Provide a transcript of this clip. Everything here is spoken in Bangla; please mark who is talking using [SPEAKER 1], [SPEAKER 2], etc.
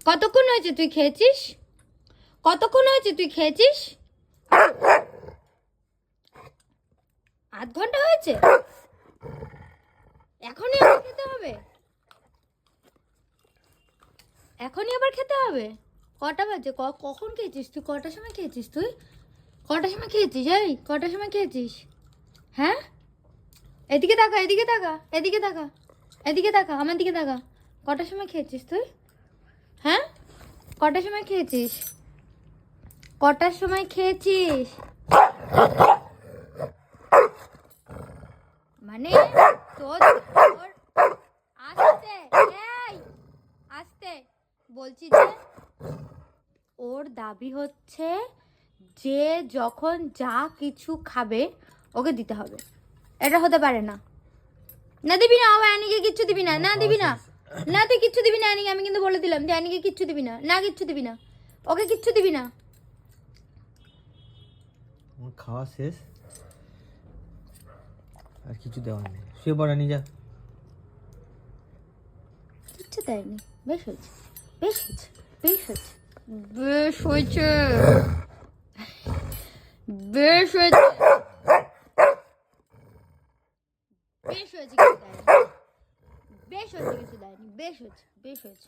[SPEAKER 1] কতক্ষণ হয়েছে তুই খেয়েছিস? কতক্ষণ হয়েছে তুই খেয়েছিস? আধ ঘন্টা হয়েছে? এখনই আবার খেতে হবে? এখনই আবার খেতে হবে? কটা বাজে? কখন খেয়েছিস তুই? কটার সময় খেয়েছিস তুই? কটার সময় খেয়েছিস? এই কটার সময় খেয়েছিস? হ্যাঁ, এদিকে তাকা, এদিকে তাকা, এদিকে তাকা, এদিকে তাকা, আমার দিকে তাকা। কটার সময় খেয়েছিস তুই? হ্যাঁ, কটার সময় খেয়েছিস? কটার সময় খেয়েছিস? মানে তোর আস্তে, এই আস্তে বলছি যে ওর দাবি হচ্ছে যে যখন যা কিছু খাবে ওকে দিতে হবে। এটা হতে পারে না। না দিবি না, ও অ্যানিকে কিচ্ছু দিবি না, না দিবি না, না তুই কিচ্ছু দিবি না অ্যানিকে। আমি কিন্তু বলে দিলাম যে অ্যানিকে কিচ্ছু দিবি না, না কিচ্ছু দিবি না, ওকে কিচ্ছু দিবি না।
[SPEAKER 2] আমার খাওয়া শেষ, আর কিছু দেওয়া নেই। শুয়ে পড়া নিয়ে যা।
[SPEAKER 1] কিচ্ছু দেয়নি। বেশ হয়েছে, বেশ হয়েছে, বেশ হয়েছে, বেশ হয়েছে, বেশ হয়েছে, বেশ হয়েছে, কিছু দেয়নি, বেশ হয়েছে, কিছু দেয়নি, বেশ হয়েছে, বেশ হয়েছে।